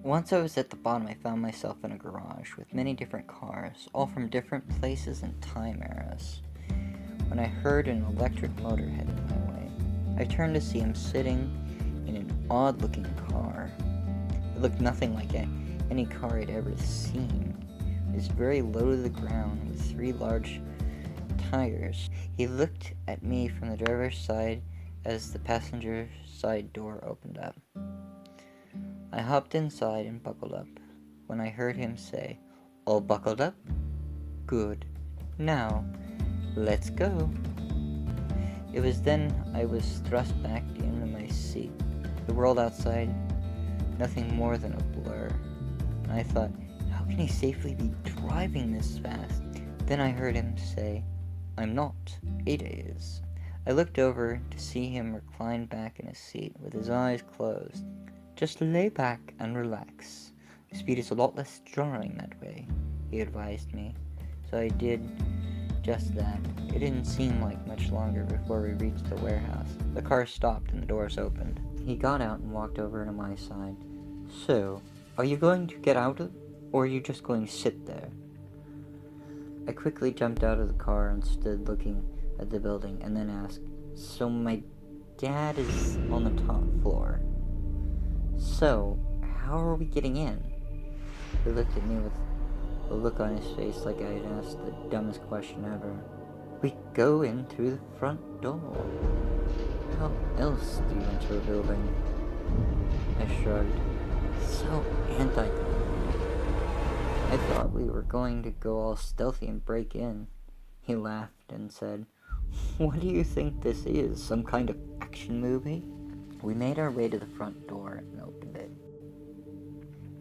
Once I was at the bottom, I found myself in a garage with many different cars, all from different places and time eras. When I heard an electric motor heading my way, I turned to see him sitting in an odd-looking car. It looked nothing like any car I'd ever seen. It was very low to the ground with 3 large tires. He looked at me from the driver's side as the passenger side door opened up. I hopped inside and buckled up when I heard him say, "All buckled up? Good. Now, let's go." It was then I was thrust back into my seat. The world outside, nothing more than a blur. And I thought, how can he safely be driving this fast? Then I heard him say, "I'm not. Ada is." I looked over to see him reclined back in his seat with his eyes closed. "Just lay back and relax. The speed is a lot less jarring that way," he advised me. So I did just that. It didn't seem like much longer before we reached the warehouse. The car stopped and the doors opened. He got out and walked over to my side. "So, are you going to get out or are you just going to sit there?" I quickly jumped out of the car and stood looking at the building and then asked, "So my dad is on the top floor. So, how are we getting in?" He looked at me with a look on his face like I had asked the dumbest question ever. "We go in through the front door. How else do you enter a building?" I shrugged. So anticlimactic. I thought we were going to go all stealthy and break in. He laughed and said, "What do you think this is, some kind of action movie?" We made our way to the front door and opened it.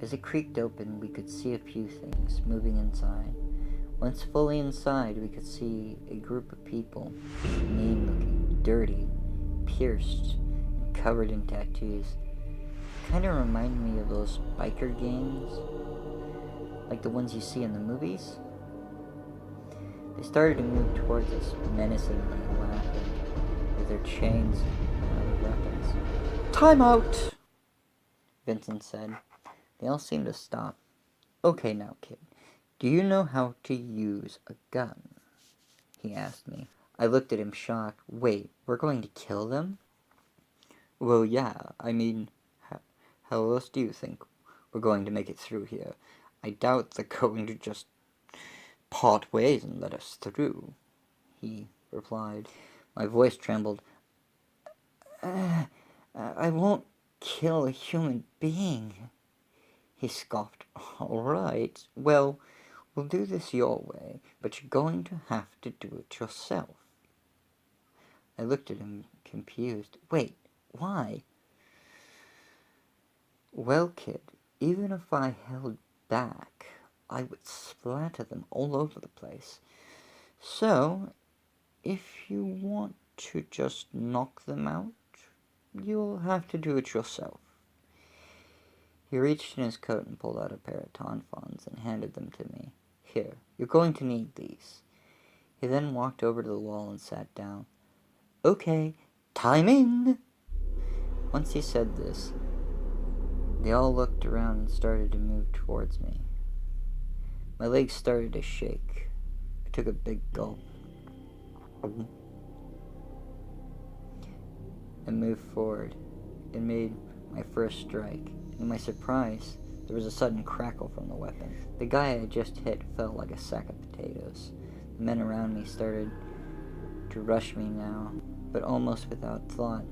As it creaked open, we could see a few things moving inside. Once fully inside, we could see a group of people, mean-looking, dirty, pierced, and covered in tattoos. Kind of reminded me of those biker gangs, like the ones you see in the movies. They started to move towards us, menacingly and laughing, with their chains and other weapons. "Time out!" Vincent said. They all seemed to stop. "Okay now, kid, do you know how to use a gun?" he asked me. I looked at him shocked. "Wait, we're going to kill them?" "Well, yeah, I mean, how else do you think we're going to make it through here? I doubt they're going to just part ways and let us through," he replied. My voice trembled. I won't kill a human being," he scoffed. "All right, well, we'll do this your way, but you're going to have to do it yourself." I looked at him, confused. "Wait, why?" "Well, kid, even if I held back, I would splatter them all over the place. So, if you want to just knock them out, you'll have to do it yourself." He reached in his coat and pulled out a pair of tampons and handed them to me. "Here, you're going to need these." He then walked over to the wall and sat down. "Okay, time in!" Once he said this, they all looked around and started to move towards me. My legs started to shake. I took a big gulp and moved forward and made my first strike. To my surprise, there was a sudden crackle from the weapon. The guy I had just hit fell like a sack of potatoes. The men around me started to rush me now, but almost without thought.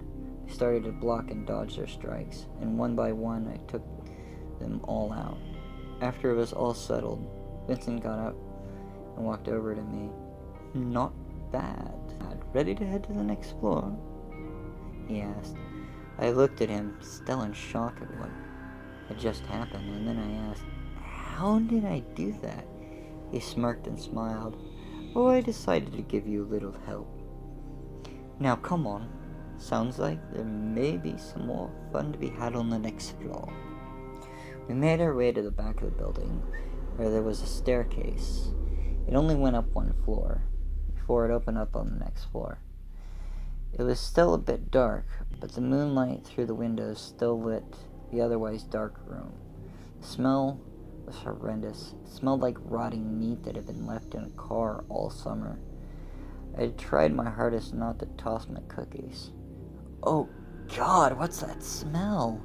I started to block and dodge their strikes, and one by one I took them all out. After it was all settled, Vincent got up and walked over to me. "Not bad. Ready to head to the next floor?" he asked. I looked at him, still in shock at what had just happened, and then I asked, "How did I do that?" He smirked and smiled. "Oh, I decided to give you a little help. Now come on. Sounds like there may be some more fun to be had on the next floor." We made our way to the back of the building, where there was a staircase. It only went up one floor, before it opened up on the next floor. It was still a bit dark, but the moonlight through the windows still lit the otherwise dark room. The smell was horrendous. It smelled like rotting meat that had been left in a car all summer. I had tried my hardest not to toss my cookies. Oh God, what's that smell?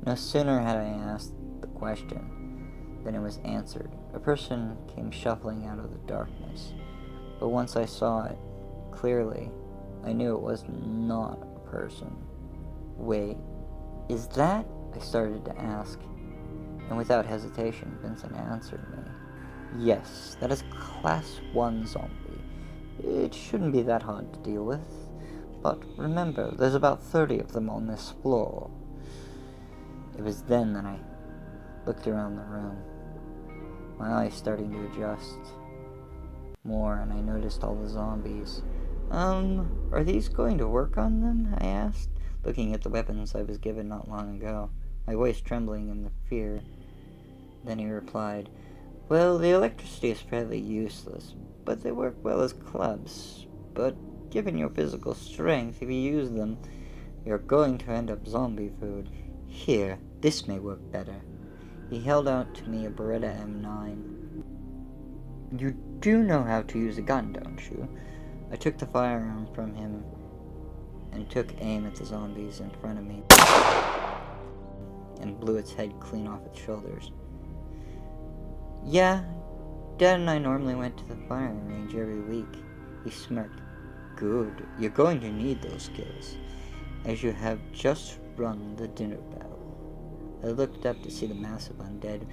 No sooner had I asked the question than it was answered. A person came shuffling out of the darkness, but once I saw it clearly, I knew it was not a person. Wait, is that? I started to ask, and without hesitation, Vincent answered me. Yes, that is Class 1 zombie. It shouldn't be that hard to deal with, but remember, there's about 30 of them on this floor. It was then that I looked around the room, my eyes starting to adjust more, and I noticed all the zombies. Are these going to work on them? I asked, looking at the weapons I was given not long ago, my voice trembling in the fear. Then he replied, well, the electricity is fairly useless, but they work well as clubs. But given your physical strength, if you use them, you're going to end up zombie food. Here, this may work better. He held out to me a Beretta M9. You do know how to use a gun, don't you? I took the firearm from him and took aim at the zombies in front of me and blew its head clean off its shoulders. Yeah, Dad and I normally went to the firing range every week. He smirked. Good, you're going to need those skills, as you have just rung the dinner bell. I looked up to see the massive undead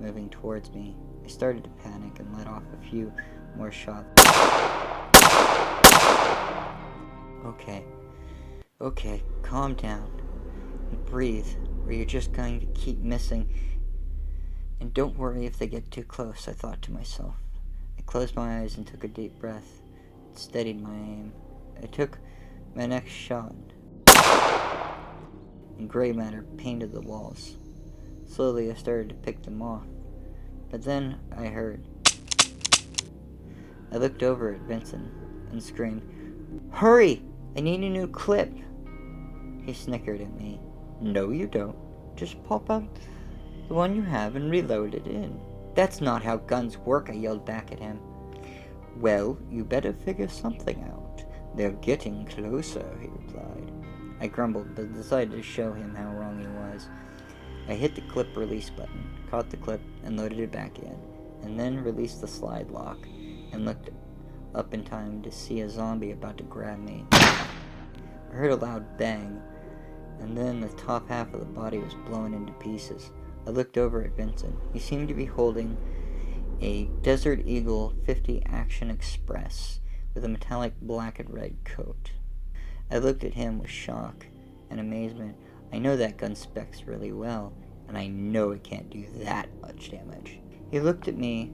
moving towards me. I started to panic and let off a few more shots. Okay, calm down and breathe, or you're just going to keep missing. And don't worry if they get too close, I thought to myself. I closed my eyes and took a deep breath, and steadied my aim. I took my next shot, and gray matter painted the walls. Slowly I started to pick them off, but then I heard. I looked over at Vincent and screamed, Hurry! I need a new clip! He snickered at me. No, you don't. Just pop out the one you have and reload it in. That's not how guns work, I yelled back at him. Well, you better figure something out. They're getting closer, he replied. I grumbled, but decided to show him how wrong he was. I hit the clip release button, caught the clip, and loaded it back in, and then released the slide lock, and looked up in time to see a zombie about to grab me. I heard a loud bang, and then the top half of the body was blown into pieces. I looked over at Vincent. He seemed to be holding a Desert Eagle 50 Action Express with a metallic black and red coat. I looked at him with shock and amazement. I know that gun specs really well, and I know it can't do that much damage. He looked at me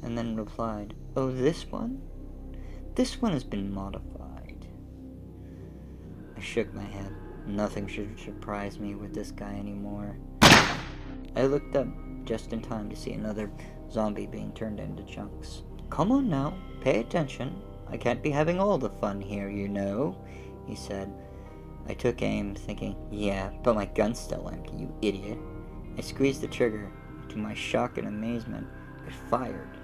and then replied, Oh, this one? This one has been modified. I shook my head. Nothing should surprise me with this guy anymore. I looked up just in time to see another zombie being turned into chunks. Come on now, pay attention. I can't be having all the fun here, you know, he said. I took aim, thinking, yeah, but my gun's still empty, you idiot. I squeezed the trigger. To my shock and amazement, it fired.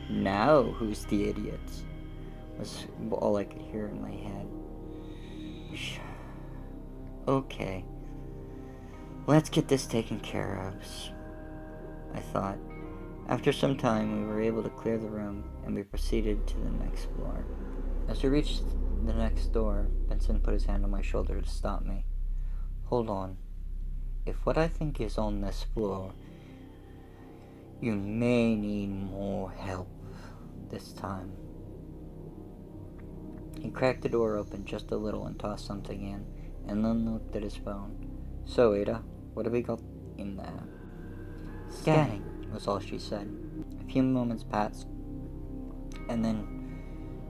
Now who's the idiot? Was all I could hear in my head. Okay, let's get this taken care of, I thought. After some time, we were able to clear the room, and we proceeded to the next floor. As we reached the next door, Vincent put his hand on my shoulder to stop me. Hold on. If what I think is on this floor, you may need more help this time. He cracked the door open just a little and tossed something in, and then looked at his phone. So, Ada, what have we got in there? Scanning, was all she said. A few moments passed, and then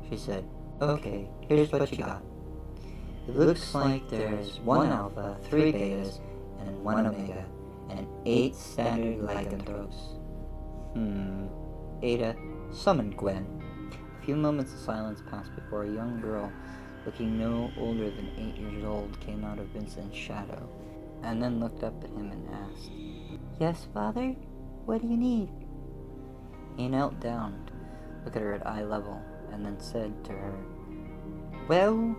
she said, Okay, here's what you got. It looks like there's 1 alpha, 3 betas, and 1 omega, and 8 standard lycanthropes. Ada, summon Gwen. A few moments of silence passed before a young girl, looking no older than 8 years old, came out of Vincent's shadow. and then looked up at him and asked, "Yes, Father? What do you need?" He knelt down, looked at her at eye level, and then said to her, "Well,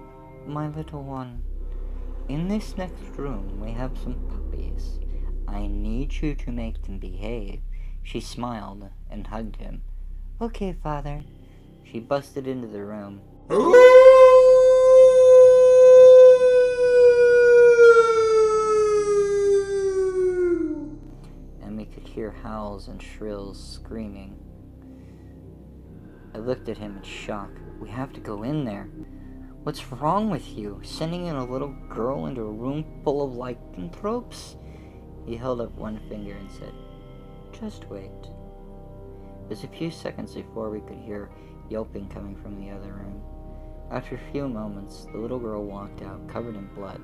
my little one, in this next room we have some puppies. I need you to make them behave." She smiled and hugged him. "Okay, Father." She busted into the room. And we could hear howls and shrills screaming. I looked at him in shock. "We have to go in there. What's wrong with you? Sending in a little girl into a room full of lycanthropes?" He held up one finger and said, "Just wait." It was a few seconds before we could hear yelping coming from the other room. After a few moments, the little girl walked out, covered in blood.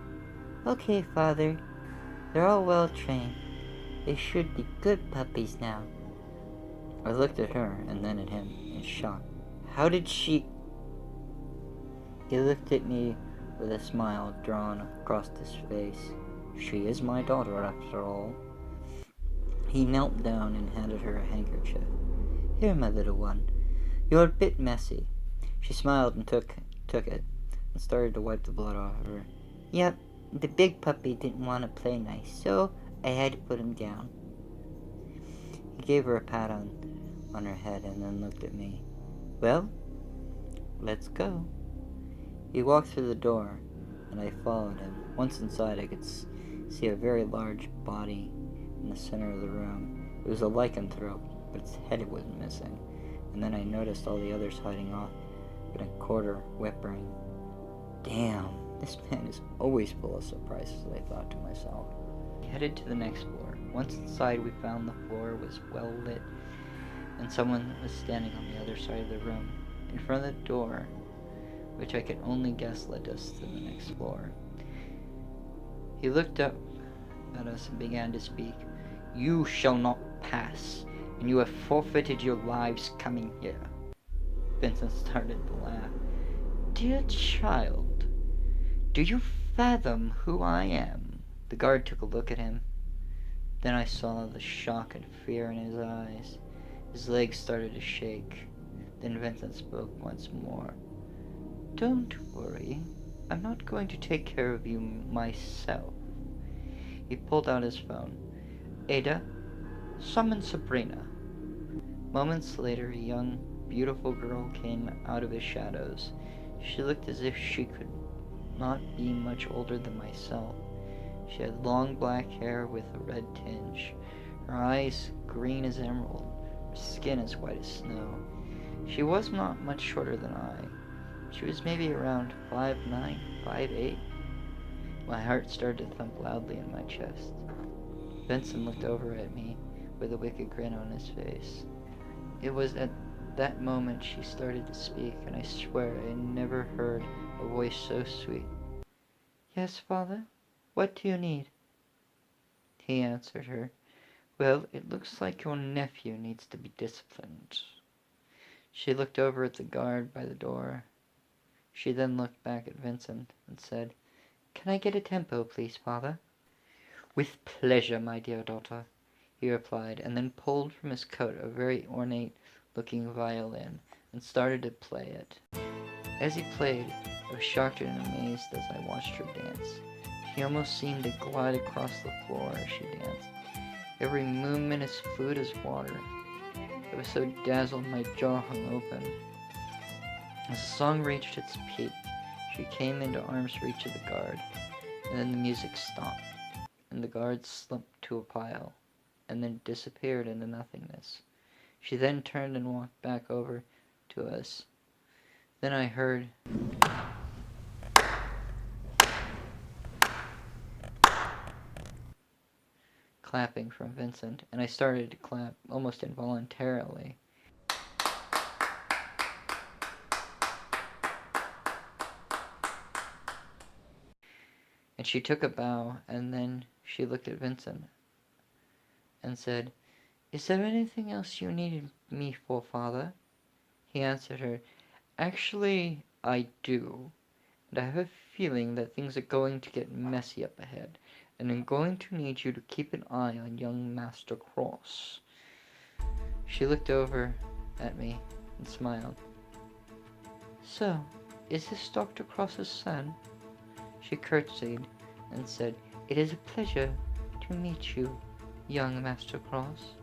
"Okay, Father. They're all well trained. They should be good puppies now." I looked at her and then at him in shock. "How did she—" He looked at me with a smile drawn across his face. "She is my daughter, after all." He knelt down and handed her a handkerchief. "Here, my little one. You're a bit messy." She smiled and took it and started to wipe the blood off of her. "Yep, the big puppy didn't want to play nice, so I had to put him down." He gave her a pat on her head and then looked at me. "Well, let's go." He walked through the door, and I followed him. Once inside, I could see a very large body in the center of the room. It was a lycanthrope, but its head was missing. And then I noticed all the others hiding off in a corner, whimpering. "Damn, this man is always full of surprises," I thought to myself. We headed to the next floor. Once inside, we found the floor was well lit, and someone was standing on the other side of the room, in front of the door, which I could only guess led us to the next floor. He looked up at us and began to speak. "You shall not pass, and you have forfeited your lives coming here." Vincent started to laugh. "Dear child, do you fathom who I am?" The guard took a look at him. Then I saw the shock and fear in his eyes. His legs started to shake. Then Vincent spoke once more. "Don't worry. I'm not going to take care of you myself." He pulled out his phone. "Ada, summon Sabrina." Moments later, a young, beautiful girl came out of his shadows. She looked as if she could not be much older than myself. She had long black hair with a red tinge, her eyes green as emerald, her skin as white as snow. She was not much shorter than I. She was maybe around 5'9", 5'8". My heart started to thump loudly in my chest. Vincent looked over at me with a wicked grin on his face. It was at that moment she started to speak, and I swear I never heard a voice so sweet. "Yes, Father? What do you need?" He answered her. "Well, it looks like your nephew needs to be disciplined." She looked over at the guard by the door. She then looked back at Vincent and said, "Can I get a tempo, please, Father?" "With pleasure, my dear daughter," he replied, and then pulled from his coat a very ornate-looking violin and started to play it. As he played, I was shocked and amazed as I watched her dance. She almost seemed to glide across the floor as she danced, every movement as fluid as water. I was so dazzled my jaw hung open. As the song reached its peak, she came into arm's reach of the guard, and then the music stopped, and the guard slumped to a pile, and then disappeared into nothingness. She then turned and walked back over to us. Then I heard clapping from Vincent, and I started to clap almost involuntarily. And she took a bow, and then she looked at Vincent and said, "Is there anything else you needed me for, Father?" He answered her, "Actually, I do. And I have a feeling that things are going to get messy up ahead. and I'm going to need you to keep an eye on young Master Cross." She looked over at me and smiled. "So, is this Dr. Cross's son?" She curtsied and said, "It is a pleasure to meet you, young Master Cross."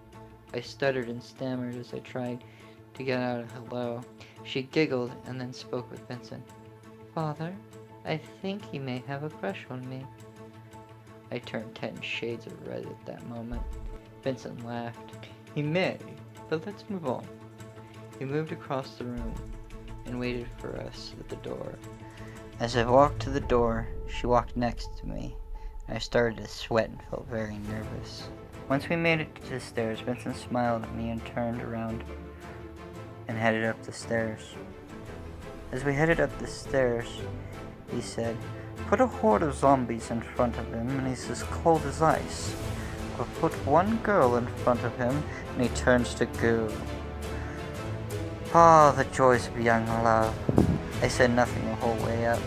I stuttered and stammered as I tried to get out a hello. She giggled and then spoke with Vincent. "Father, I think he may have a crush on me." I turned 10 shades of red at that moment. Vincent laughed. "He may, but let's move on." He moved across the room and waited for us at the door. As I walked to the door, she walked next to me. I started to sweat and felt very nervous. Once we made it to the stairs, Vincent smiled at me and turned around and headed up the stairs. As we headed up the stairs, he said, "Put a horde of zombies in front of him and he's as cold as ice. Or put one girl in front of him and he turns to goo." Ah, the joys of young love. I said nothing the whole way up.